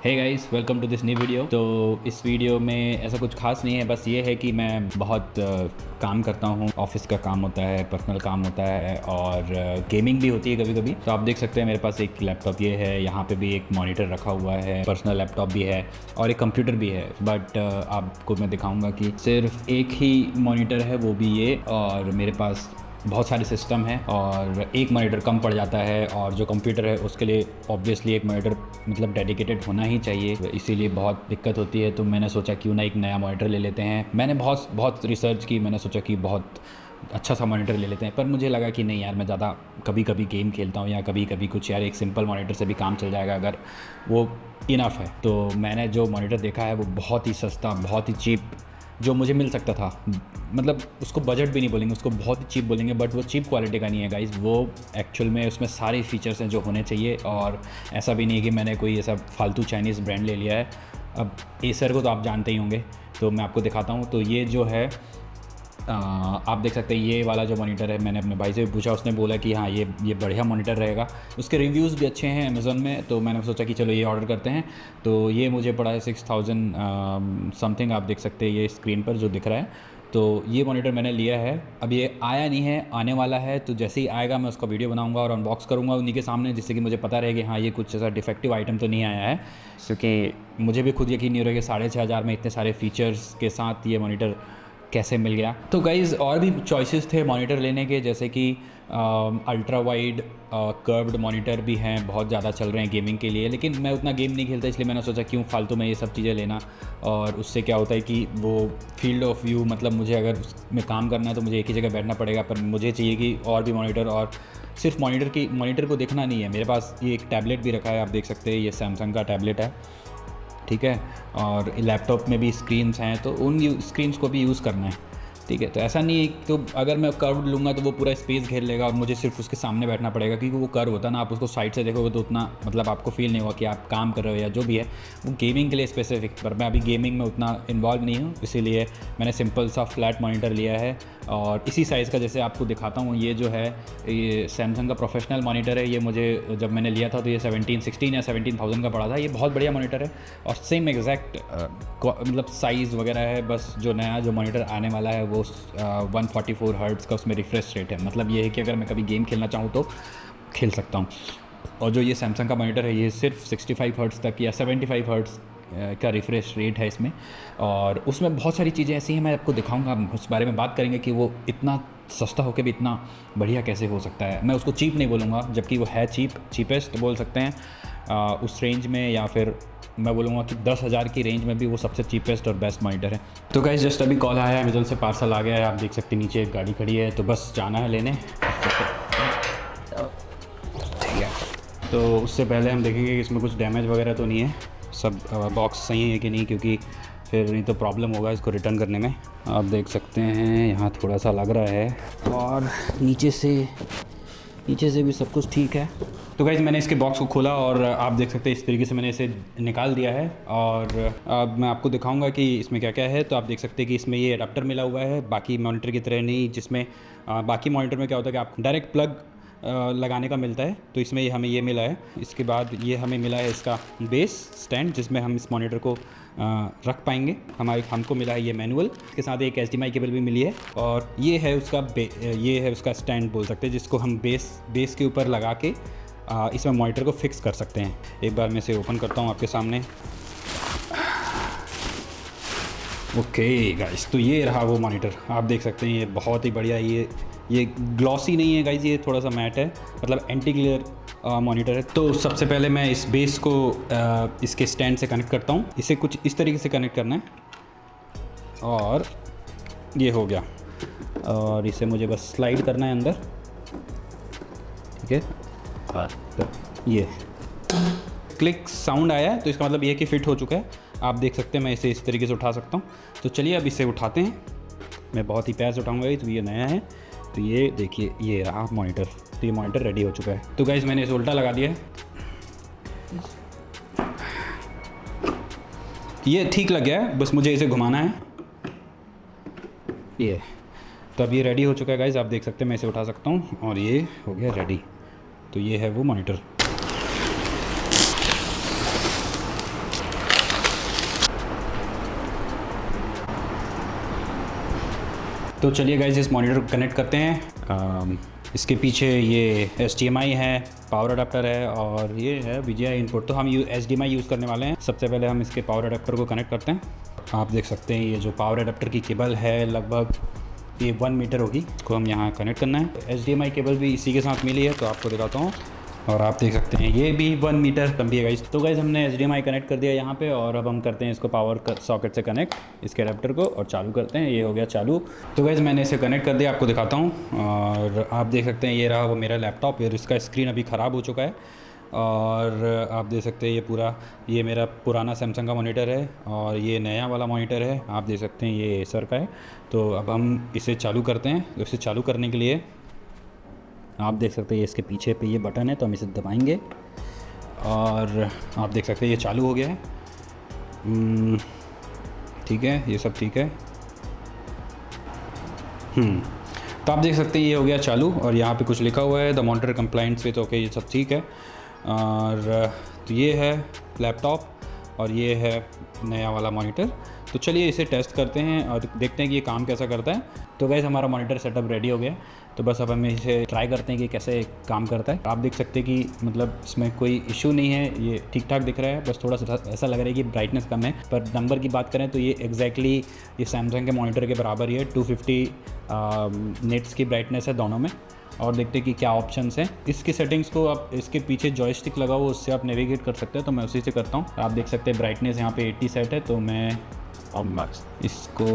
Hey guys, welcome to this new video. तो इस video में ऐसा कुछ खास नहीं है, बस ये है कि मैं बहुत काम करता हूँ। ऑफिस का काम होता है, पर्सनल काम होता है और गेमिंग भी होती है कभी कभी। तो आप देख सकते हैं मेरे पास एक लैपटॉप ये है, यहाँ पे भी एक मॉनिटर रखा हुआ है, पर्सनल लैपटॉप भी है और एक कंप्यूटर भी है। बट आपको मैं दिखाऊंगा कि सिर्फ एक ही मॉनिटर है, वो भी ये। और मेरे पास बहुत सारे सिस्टम हैं और एक मॉनिटर कम पड़ जाता है, और जो कंप्यूटर है उसके लिए ऑब्वियसली एक मॉनिटर मतलब डेडिकेटेड होना ही चाहिए, इसीलिए बहुत दिक्कत होती है। तो मैंने सोचा क्यों ना एक नया मॉनिटर ले लेते हैं। मैंने बहुत रिसर्च की, मैंने सोचा कि बहुत अच्छा सा मॉनिटर ले लेते हैं, पर मुझे लगा कि नहीं यार, मैं ज़्यादा कभी कभी गेम खेलता हूँ या कभी कभी कुछ, यार एक सिंपल मॉनिटर से भी काम चल जाएगा अगर वो इनफ है। तो मैंने जो मॉनिटर देखा है वो बहुत ही सस्ता, बहुत ही चीप जो मुझे मिल सकता था, मतलब उसको बजट भी नहीं बोलेंगे, उसको बहुत ही चीप बोलेंगे, बट वो चीप क्वालिटी का नहीं है गाइज़। वो एक्चुअल में उसमें सारे फीचर्स हैं जो होने चाहिए, और ऐसा भी नहीं है कि मैंने कोई ऐसा फालतू चाइनीज़ ब्रांड ले लिया है। अब एसर को तो आप जानते ही होंगे, तो मैं आपको दिखाता हूँ। तो ये जो है आप देख सकते हैं, ये वाला जो मॉनिटर है, मैंने अपने भाई से भी पूछा, उसने बोला कि हाँ ये बढ़िया मॉनिटर रहेगा। उसके रिव्यूज़ भी अच्छे हैं अमेज़न में, तो मैंने सोचा कि चलो ये ऑर्डर करते हैं। तो ये मुझे पड़ा है 6000 समथिंग। आप देख सकते हैं ये स्क्रीन पर जो दिख रहा है। तो ये मॉनिटर मैंने लिया है, अब ये आया नहीं है, आने वाला है। तो जैसे ही आएगा मैं उसका वीडियो बनाऊंगा और अनबॉक्स करूंगा उन्हीं के सामने, जिससे कि मुझे पता रहे कि हाँ ये कुछ ऐसा डिफेक्टिव आइटम तो नहीं आया है। क्योंकि मुझे भी खुद यकीन नहीं हो रहा कि 6500 में इतने सारे फीचर्स के साथ ये मॉनिटर कैसे मिल गया। तो गाइज़ और भी चॉइसेस थे मॉनिटर लेने के, जैसे कि अल्ट्रा वाइड कर्व्ड मॉनिटर भी हैं, बहुत ज़्यादा चल रहे हैं गेमिंग के लिए। लेकिन मैं उतना गेम नहीं खेलता, इसलिए मैंने सोचा क्यों फालतू में ये सब चीज़ें लेना। और उससे क्या होता है कि वो फील्ड ऑफ व्यू, मतलब मुझे अगर उसमें काम करना है तो मुझे एक ही जगह बैठना पड़ेगा, पर मुझे चाहिए कि और भी मॉनिटर, और सिर्फ मॉनिटर को देखना नहीं है। मेरे पास ये एक टैबलेट भी रखा है, आप देख सकते हैं, ये सैमसंग का टैबलेट है, ठीक है। और लैपटॉप में भी स्क्रीन्स हैं, तो उन स्क्रीन्स को भी यूज़ करना है, ठीक है। तो ऐसा नहीं है, तो अगर मैं कर्व लूँगा तो वो पूरा स्पेस घेर लेगा और मुझे सिर्फ उसके सामने बैठना पड़ेगा, क्योंकि वो कर्व होता है ना, आप उसको साइड से देखोगे तो उतना मतलब आपको फील नहीं होगा कि आप काम कर रहे हो या जो भी है। वो गेमिंग के लिए स्पेसिफिक, पर मैं अभी गेमिंग में उतना इन्वॉल्व नहीं हूँ, इसीलिए मैंने सिंपल सा फ्लैट मॉनिटर लिया है। और इसी साइज़ का, जैसे आपको दिखाता हूँ, ये जो है ये सैमसंग का प्रोफेशनल मॉनिटर है। ये मुझे जब मैंने लिया था तो ये 16 या 17,000 का पड़ा था। ये बहुत बढ़िया मॉनिटर है और सेम एग्जैक्ट मतलब साइज़ वगैरह है। बस जो नया जो मॉनिटर आने वाला है वो 144 हर्ट्ज़ का उसमें रिफ्रेश रेट है। मतलब ये है कि अगर मैं कभी गेम खेलना चाहूँ तो खेल सकता हूँ। और जो ये सैमसंग का मॉनिटर है, ये सिर्फ 65 हर्ट्ज़ तक या 75 हर्ट्ज़ का रिफ्रेश रेट है इसमें। और उसमें बहुत सारी चीज़ें ऐसी हैं, मैं आपको दिखाऊंगा, उस बारे में बात करेंगे कि वो इतना सस्ता होकर भी इतना बढ़िया कैसे हो सकता है। मैं उसको चीप नहीं बोलूँगा, जबकि वो है चीपेस्ट बोल सकते हैं उस रेंज में, या फिर मैं बोलूँगा कि 10,000 की रेंज में भी वो सबसे चीपेस्ट और बेस्ट मॉनिटर है। तो गाइस जस्ट अभी कॉल आया है, अमेज़न से पार्सल आ गया है। आप देख सकते हैं नीचे एक गाड़ी खड़ी है, तो बस जाना है लेने, ठीक है। तो उससे पहले हम देखेंगे कि इसमें कुछ डैमेज वगैरह तो नहीं है, सब बॉक्स सही है कि नहीं, क्योंकि फिर नहीं तो प्रॉब्लम होगा इसको रिटर्न करने में। आप देख सकते हैं यहाँ थोड़ा सा लग रहा है, और नीचे से भी सब कुछ ठीक है। तो गाइज़ मैंने इसके बॉक्स को खोला और आप देख सकते हैं इस तरीके से मैंने इसे निकाल दिया है। और अब मैं आपको दिखाऊंगा कि इसमें क्या क्या है। तो आप देख सकते हैं कि इसमें ये अडाप्टर मिला हुआ है, बाकी मॉनिटर की तरह नहीं, जिसमें बाकी मॉनिटर में क्या होता है कि आप डायरेक्ट प्लग लगाने का मिलता है, तो इसमें हमें ये मिला है। इसके बाद ये हमें मिला है इसका बेस स्टैंड, जिसमें हम इस मॉनिटर को रख पाएंगे। हमको मिला है ये मैनुअल, इसके साथ एक HDMI केबल भी मिली है। और ये है उसका स्टैंड बोल सकते हैं, जिसको हम बेस के ऊपर लगा के इसमें मॉनिटर को फिक्स कर सकते हैं। एक बार मैं इसे ओपन करता हूँ आपके सामने। ओके गाइस, तो ये रहा वो मॉनिटर। आप देख सकते हैं ये बहुत ही बढ़िया, ये ग्लॉसी नहीं है गाइस, ये थोड़ा सा मैट है, मतलब एंटी ग्लेयर मॉनिटर है। तो सबसे पहले मैं इस बेस को इसके स्टैंड से कनेक्ट करता हूँ। इसे कुछ इस तरीके से कनेक्ट करना है, और ये हो गया। और इसे मुझे बस स्लाइड करना है अंदर, ठीक है। तो ये क्लिक साउंड आया है, तो इसका मतलब ये है कि फिट हो चुका है। आप देख सकते हैं मैं इसे इस तरीके से उठा सकता हूँ। तो चलिए अब इसे उठाते हैं। मैं बहुत ही प्यार से उठाऊँगा, तो ये नया है। तो ये देखिए, ये रहा मॉनिटर। तो ये मॉनिटर रेडी हो चुका है। तो गाइज़ मैंने इसे उल्टा लगा दिया है, ये ठीक लग गया है, बस मुझे इसे घुमाना है, ये। तो अब ये रेडी हो चुका है गाइज़, आप देख सकते हैं मैं इसे उठा सकता हूँ, और ये हो गया रेडी। तो ये है वो मॉनिटर। तो चलिए गाइस इस मॉनिटर को कनेक्ट करते हैं। इसके पीछे ये HDMI है, पावर अडाप्टर है और ये है VGA इनपुट। तो हम HDMI यूज़ करने वाले हैं। सबसे पहले हम इसके पावर अडाप्टर को कनेक्ट करते हैं। आप देख सकते हैं ये जो पावर अडाप्टर की केबल है लगभग ये 1 मीटर होगी, इसको हम यहाँ कनेक्ट करना है। HDMI केबल भी इसी के साथ मिली है, तो आपको दिखाता हूँ। और आप देख सकते हैं ये भी 1 मीटर लंबी है गाइस। तो गाइस हमने HDMI कनेक्ट कर दिया यहाँ पे, और अब हम करते हैं इसको पावर सॉकेट से कनेक्ट इसके अडेप्टर को और चालू करते हैं। ये हो गया चालू। तो गाइस मैंने इसे कनेक्ट कर दिया, आपको दिखाता हूँ। और आप देख सकते हैं ये रहा वो मेरा लैपटॉप, और इसका स्क्रीन अभी ख़राब हो चुका है। और आप देख सकते हैं ये मेरा पुराना सैमसंग का मॉनिटर है और ये नया वाला मॉनिटर है, आप देख सकते हैं ये एसर का है। तो अब हम इसे चालू करते हैं। तो इसे चालू करने के लिए आप देख सकते हैं इसके पीछे पे ये बटन है, तो हम इसे दबाएंगे और आप देख सकते हैं ये चालू हो गया है। ठीक है, ये सब ठीक है। तो आप देख सकते हैं ये हो गया चालू, और यहाँ पे कुछ लिखा हुआ है द मॉनिटर कंप्लाइंट्स विथ ओके, ये सब ठीक है। और तो ये है लैपटॉप और ये है नया वाला मॉनिटर। तो चलिए इसे टेस्ट करते हैं और देखते हैं कि ये काम कैसा करता है। तो गाइस हमारा मॉनिटर सेटअप रेडी हो गया, तो बस अब हम इसे ट्राई करते हैं कि कैसे काम करता है। आप देख सकते हैं कि मतलब इसमें कोई इशू नहीं है, ये ठीक ठाक दिख रहा है। बस थोड़ा सा ऐसा लग रहा है कि ब्राइटनेस कम है, पर नंबर की बात करें तो ये एग्जैक्टली ये सैमसंग के मॉनिटर के बराबर ही है। 250 निट्स की ब्राइटनेस है दोनों में। और देखते हैं कि क्या ऑप्शंस हैं। इसकी सेटिंग्स को आप इसके पीछे जॉयस्टिक लगा हुआ उससे आप नेविगेट कर सकते हैं, तो मैं उसी से करता हूँ। आप देख सकते हैं ब्राइटनेस यहाँ पे 80 सेट है, तो मैं अब इसको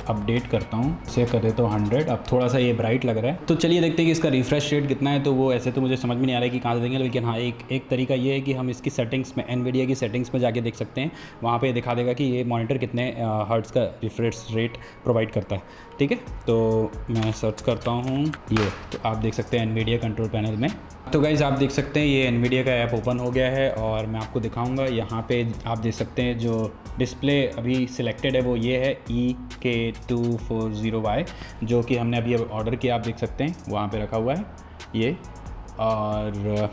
अपडेट करता हूँ, इसे कर देता हूँ 100। अब थोड़ा सा ये ब्राइट लग रहा है। तो चलिए देखते हैं कि इसका रिफ्रेश रेट कितना है। तो वो ऐसे तो मुझे समझ में नहीं आ रहा है कि कहाँ से देंगे, लेकिन हाँ एक तरीका ये है कि हम इसकी सेटिंग्स में एनवीडिया की सेटिंग्स में जाके देख सकते हैं। वहाँ पे दिखा देगा कि ये मॉनिटर कितने हर्ट्ज़ का रिफ्रेश रेट प्रोवाइड करता है। ठीक है, तो मैं सर्च करता हूँ ये, तो आप देख सकते हैं एनवीडिया कंट्रोल पैनल में। तो गाइज़ आप देख सकते हैं ये एनवीडिया का ऐप ओपन हो गया है, और मैं आपको दिखाऊंगा। यहाँ पे आप देख सकते हैं जो डिस्प्ले अभी सिलेक्टेड है वो ये है EK240Y, जो कि हमने अभी ऑर्डर किया। आप देख सकते हैं वहाँ पे रखा हुआ है ये। और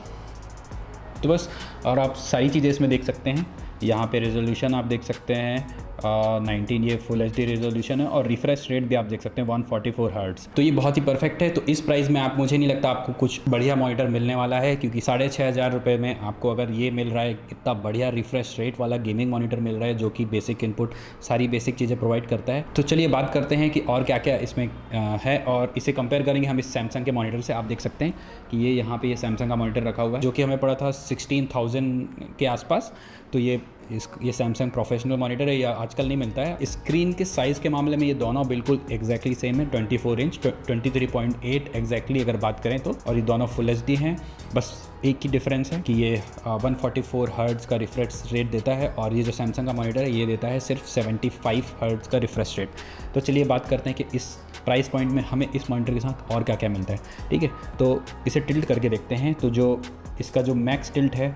तो बस, और आप सारी चीज़ें इसमें देख सकते हैं। यहाँ पे रेजोल्यूशन आप देख सकते हैं 19, ये फुल HD रेजोल्यूशन है, और रिफ्रेश रेट भी आप देख सकते हैं 144 हर्ट्ज़। तो ये बहुत ही परफेक्ट है। तो इस प्राइस में आप मुझे नहीं लगता आपको कुछ बढ़िया मॉनिटर मिलने वाला है, क्योंकि 6,500 रुपये में आपको अगर ये मिल रहा है, इतना बढ़िया रिफ्रेश रेट वाला गेमिंग मॉनिटर मिल रहा है, जो कि बेसिक इनपुट सारी बेसिक चीज़ें प्रोवाइड करता है। तो चलिए बात करते हैं कि और क्या क्या इसमें है, और इसे कंपेयर करेंगे हम इस सैमसंग के मॉनिटर से। आप देख सकते हैं कि ये यहाँ पर ये सैमसंग का मॉनिटर रखा हुआ है, जो कि हमें पड़ा था 16,000 के आसपास। तो ये सैमसंग प्रोफेशनल मॉनिटर है, या आजकल नहीं मिलता है। स्क्रीन के साइज़ के मामले में ये दोनों बिल्कुल एग्जैक्टली सेम है, 24 इंच 23.8 एग्जैक्टली अगर बात करें तो। और ये दोनों फुल HD हैं, बस एक ही डिफरेंस है कि ये 144 हर्ट्ज़ का रिफ्रेश रेट देता है, और ये जो सैमसंग का मॉनिटर है ये देता है सिर्फ 75 हर्ट्ज़ का रिफ्रेश रेट। तो चलिए बात करते हैं कि इस प्राइस पॉइंट में हमें इस मॉनिटर के साथ और क्या क्या मिलता है। ठीक है, तो इसे टिल्ट करके देखते हैं। तो जो इसका जो मैक्स टिल्ट है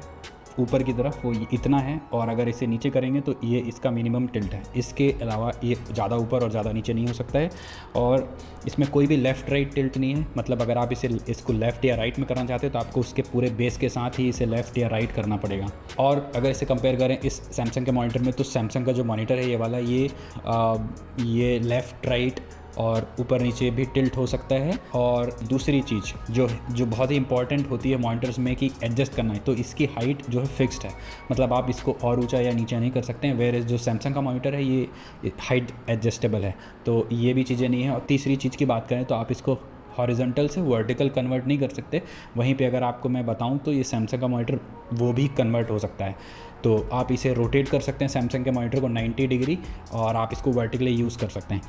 ऊपर की तरफ वो इतना है, और अगर इसे नीचे करेंगे तो ये इसका मिनिमम टिल्ट है। इसके अलावा ये ज़्यादा ऊपर और ज़्यादा नीचे नहीं हो सकता है। और इसमें कोई भी लेफ़्ट राइट टिल्ट नहीं है, मतलब अगर आप इसको लेफ़्ट या राइट में करना चाहते हो तो आपको उसके पूरे बेस के साथ ही इसे लेफ़्ट या राइट करना पड़ेगा। और अगर इसे कंपेयर करें इस सैमसंग के मॉनिटर में, तो सैमसंग का जो मॉनिटर है ये वाला, ये लेफ़्ट राइट और ऊपर नीचे भी टिल्ट हो सकता है। और दूसरी चीज़ जो बहुत ही इंपॉर्टेंट होती है मॉनिटर्स में कि एडजस्ट करना है, तो इसकी हाइट जो है फिक्स्ड है, मतलब आप इसको और ऊंचा या नीचा नहीं कर सकते हैं। वेयर जो सैमसंग का मॉनिटर है ये हाइट एडजस्टेबल है, तो ये भी चीज़ें नहीं है। और तीसरी चीज़ की बात करें तो आप इसको हॉरिजॉन्टल से वर्टिकल कन्वर्ट नहीं कर सकते। वहीं पे अगर आपको मैं बताऊं तो ये सैमसंग का मॉनिटर वो भी कन्वर्ट हो सकता है, तो आप इसे रोटेट कर सकते हैं सैमसंग के मॉनिटर को 90 डिग्री, और आप इसको वर्टिकली यूज़ कर सकते हैं।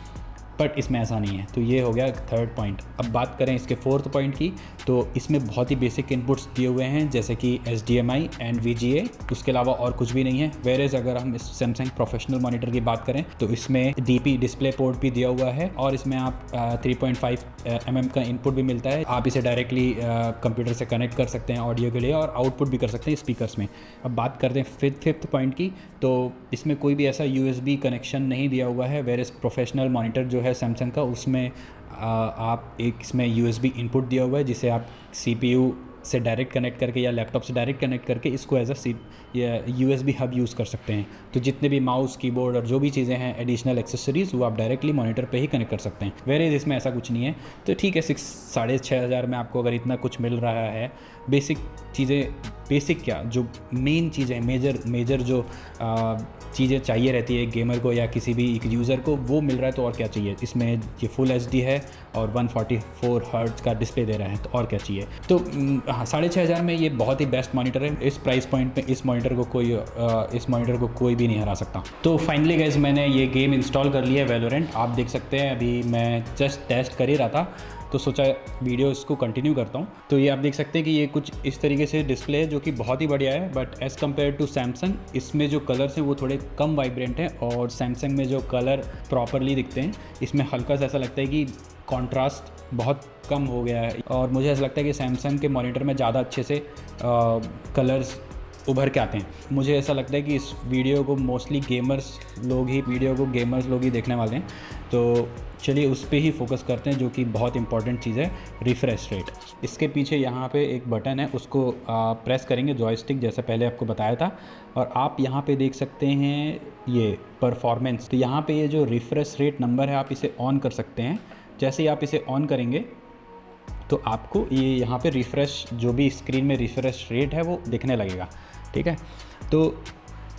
बट इसमें ऐसा नहीं है। तो ये हो गया थर्ड पॉइंट। अब बात करें इसके फोर्थ पॉइंट की, तो इसमें बहुत ही बेसिक इनपुट्स दिए हुए हैं, जैसे कि HDMI एंड VGA, उसके अलावा और कुछ भी नहीं है। वेरेज अगर हम इस सैमसंग प्रोफेशनल मॉनिटर की बात करें तो इसमें DP डिस्प्ले पोर्ट भी दिया हुआ है, और इसमें आप 3.5 mm का इनपुट भी मिलता है। आप इसे डायरेक्टली कंप्यूटर से कनेक्ट कर सकते हैं ऑडियो के लिए, और आउटपुट भी कर सकते हैं स्पीकर्स में। अब बात करते हैं फिफ्थ पॉइंट की, तो इसमें कोई भी ऐसा USB कनेक्शन नहीं दिया हुआ है। वेरेज प्रोफेशनल मॉनिटर जो है सैमसंग का, उसमें आप एक इसमें USB इनपुट दिया हुआ है, जिसे आप CPU से डायरेक्ट कनेक्ट करके या लैपटॉप से डायरेक्ट कनेक्ट करके इसको as a USB hub use कर सकते हैं। तो जितने भी माउस, कीबोर्ड और जो भी चीज़ें हैं एडिशनल एक्सेसरीज़ वो आप डायरेक्टली मॉनिटर पे ही कनेक्ट कर सकते हैं। वेरेज इसमें ऐसा कुछ नहीं है। तो ठीक है, 6,500 में आपको अगर इतना कुछ मिल रहा है, बेसिक चीज़ें, बेसिक क्या, जो मेन चीज़ें, मेजर जो चीज़ें चाहिए रहती है गेमर को या किसी भी एक यूज़र को, वो मिल रहा है तो और क्या चाहिए। इसमें ये फुल HD है और 144 हर्ट्ज़ का डिस्प्ले दे रहा है, तो और क्या चाहिए। तो हाँ, 6,500 में ये बहुत ही बेस्ट मॉनिटर है। इस प्राइस पॉइंट पे इस मॉनिटर को कोई भी नहीं हरा सकता। तो फाइनली गाइस, मैंने ये गेम इंस्टॉल कर लिया है वैलोरेंट। आप देख सकते हैं अभी मैं जस्ट टेस्ट कर ही रहा था, तो सोचा वीडियो इसको कंटिन्यू करता हूँ। तो ये आप देख सकते हैं कि ये कुछ इस तरीके से डिस्प्ले है, जो कि बहुत ही बढ़िया है। But as compare to Samsung, इसमें जो कलर्स हैं वो थोड़े कम वाइब्रेंट हैं, और सैमसंग में जो कलर प्रॉपरली दिखते हैं, इसमें हल्का सा ऐसा लगता है कि कॉन्ट्रास्ट बहुत कम हो गया है। और मुझे ऐसा लगता है कि सैमसंग के मॉनिटर में ज़्यादा अच्छे से कलर्स उभर के आते हैं। मुझे ऐसा लगता है कि इस वीडियो को मोस्टली गेमर्स लोग ही देखने वाले हैं। तो चलिए उस पे ही फोकस करते हैं, जो कि बहुत इंपॉर्टेंट चीज़ है, रिफ्रेश रेट। इसके पीछे यहाँ पे एक बटन है, उसको प्रेस करेंगे जॉयस्टिक, जैसे पहले आपको बताया था, और आप यहाँ पे देख सकते हैं ये परफॉर्मेंस। तो यहाँ पे ये जो रिफ्रेश रेट नंबर है, आप इसे ऑन कर सकते हैं। जैसे ही आप इसे ऑन करेंगे तो आपको ये यहाँ पे रिफ़्रेश, जो भी स्क्रीन में रिफ़्रेश रेट है वो दिखने लगेगा। ठीक है, तो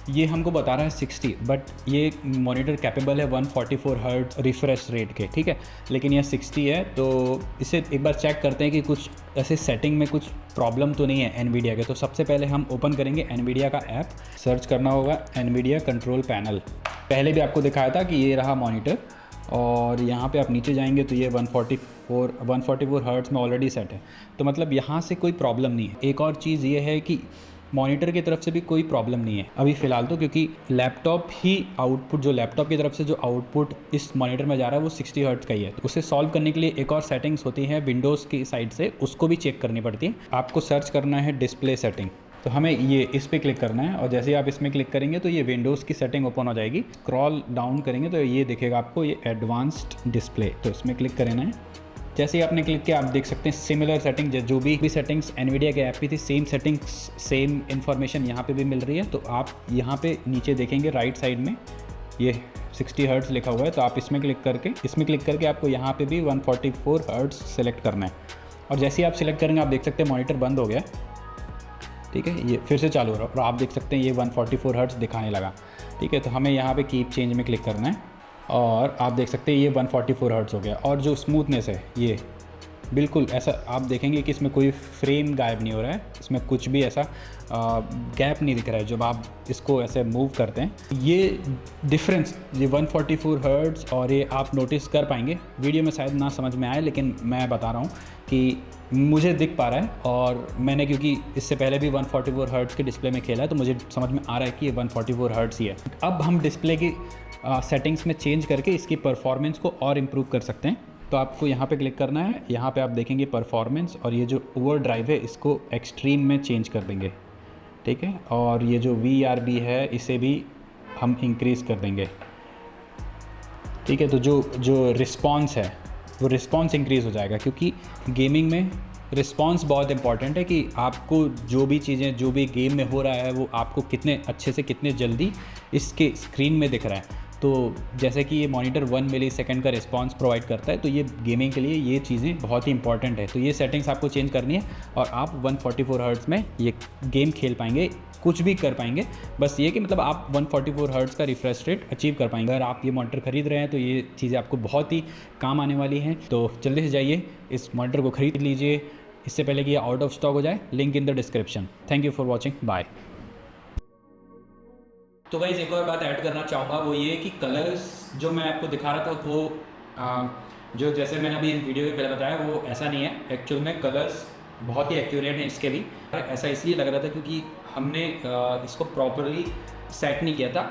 ये हमको बता रहा है 60, बट ये मॉनिटर कैपेबल है 144 हर्ट्ज़ रिफ़्रेश रेट के। ठीक है, लेकिन ये 60 है। तो इसे एक बार चेक करते हैं कि कुछ ऐसे सेटिंग में कुछ प्रॉब्लम तो नहीं है एनवीडिया के। तो सबसे पहले हम ओपन करेंगे एनवीडिया का ऐप, सर्च करना होगा एनवीडिया कंट्रोल पैनल। पहले भी आपको दिखाया था कि ये रहा मॉनिटर, और यहाँ पे आप नीचे जाएंगे तो ये 144 हर्ट्ज़ में ऑलरेडी सेट है। तो मतलब यहाँ से कोई प्रॉब्लम नहीं है। एक और चीज़ ये है कि मॉनिटर की तरफ से भी कोई प्रॉब्लम नहीं है अभी फ़िलहाल, तो क्योंकि लैपटॉप की तरफ से जो आउटपुट इस मॉनिटर में जा रहा है वो 60 हर्ट्ज़ का ही है। तो उसे सॉल्व करने के लिए एक और सेटिंग्स होती है विंडोज़ की साइड से, उसको भी चेक करनी पड़ती है। आपको सर्च करना है डिस्प्ले सेटिंग, तो हमें ये इस पर क्लिक करना है, और जैसे ही आप इसमें क्लिक करेंगे तो ये विंडोज़ की सेटिंग ओपन हो जाएगी। स्क्रॉल डाउन करेंगे तो ये दिखेगा आपको, ये एडवांस्ड डिस्प्ले, तो इसमें क्लिक करना है। जैसे ही आपने क्लिक किया, आप देख सकते हैं सिमिलर सेटिंग, जो भी सेटिंग्स एनवीडिया के ऐप की थी, सेम सेटिंग्स, सेम इन्फॉर्मेशन यहाँ पे भी मिल रही है। तो आप यहाँ पे नीचे देखेंगे राइट साइड में ये 60 हर्ट्ज़ लिखा हुआ है, तो आप इसमें क्लिक करके आपको यहाँ पे भी 144 हर्ट्ज़ सेलेक्ट करना है। और जैसे ही आप सिलेक्ट करेंगे, आप देख सकते हैं मॉनिटर बंद हो गया। ठीक है, ये फिर से चालू हो रहा है और आप देख सकते हैं ये 144 हर्ट्ज़ दिखाने लगा। ठीक है, तो हमें यहाँ पे कीप चेंज में क्लिक करना है, और आप देख सकते हैं ये 144 हर्ट्ज़ हो गया। और जो स्मूथनेस है, ये बिल्कुल ऐसा आप देखेंगे कि इसमें कोई फ्रेम गायब नहीं हो रहा है, इसमें कुछ भी ऐसा गैप नहीं दिख रहा है जब आप इसको ऐसे मूव करते हैं। ये डिफरेंस, ये 144 हर्ट्ज़, और ये आप नोटिस कर पाएंगे। वीडियो में शायद ना समझ में आए, लेकिन मैं बता रहा हूँ कि मुझे दिख पा रहा है, और मैंने क्योंकि इससे पहले भी 144 हर्ट्ज़ के डिस्प्ले में खेला है, तो मुझे समझ में आ रहा है कि ये 144 हर्ट्ज़ ही है। अब हम डिस्प्ले की सेटिंग्स में चेंज करके इसकी परफॉर्मेंस को और इम्प्रूव कर सकते हैं। तो आपको यहाँ पे क्लिक करना है, यहाँ पे आप देखेंगे परफॉर्मेंस, और ये जो ओवर ड्राइव है इसको एक्सट्रीम में चेंज कर देंगे। ठीक है, और ये जो VRB है इसे भी हम इंक्रीज़ कर देंगे। ठीक है, तो जो रिस्पॉन्स है वो रिस्पॉन्स इंक्रीज़ हो जाएगा, क्योंकि गेमिंग में रिस्पॉन्स बहुत इंपॉर्टेंट है कि आपको जो भी चीज़ें, जो भी गेम में हो रहा है, वो आपको कितने अच्छे से, कितने जल्दी इसके स्क्रीन में दिख रहा है। तो जैसे कि ये मॉनिटर 1 मिलीसेकंड का रिस्पांस प्रोवाइड करता है, तो ये गेमिंग के लिए ये चीज़ें बहुत ही इंपॉर्टेंट है। तो ये सेटिंग्स आपको चेंज करनी है, और आप 144 हर्ट्ज़ में ये गेम खेल पाएंगे, कुछ भी कर पाएंगे। बस ये कि मतलब आप 144 हर्ट्ज़ का रिफ्रेश रेट अचीव कर पाएंगे। अगर आप ये मॉनिटर खरीद रहे हैं तो ये चीज़ें आपको बहुत ही काम आने वाली हैं। तो जल्दी से जाइए इस मॉनिटर को खरीद लीजिए, इससे पहले कि ये आउट ऑफ स्टॉक हो जाए। Link in the description. Thank you for watching, bye. तो गाइस एक और बात ऐड करना चाहूँगा, वो ये कि कलर्स जो मैं आपको दिखा रहा था वो जो जैसे मैंने अभी वीडियो में पहले बताया वो ऐसा नहीं है। एक्चुअल में कलर्स बहुत ही एक्यूरेट हैं इसके भी। ऐसा इसलिए लग रहा था क्योंकि हमने इसको प्रॉपरली सेट नहीं किया था।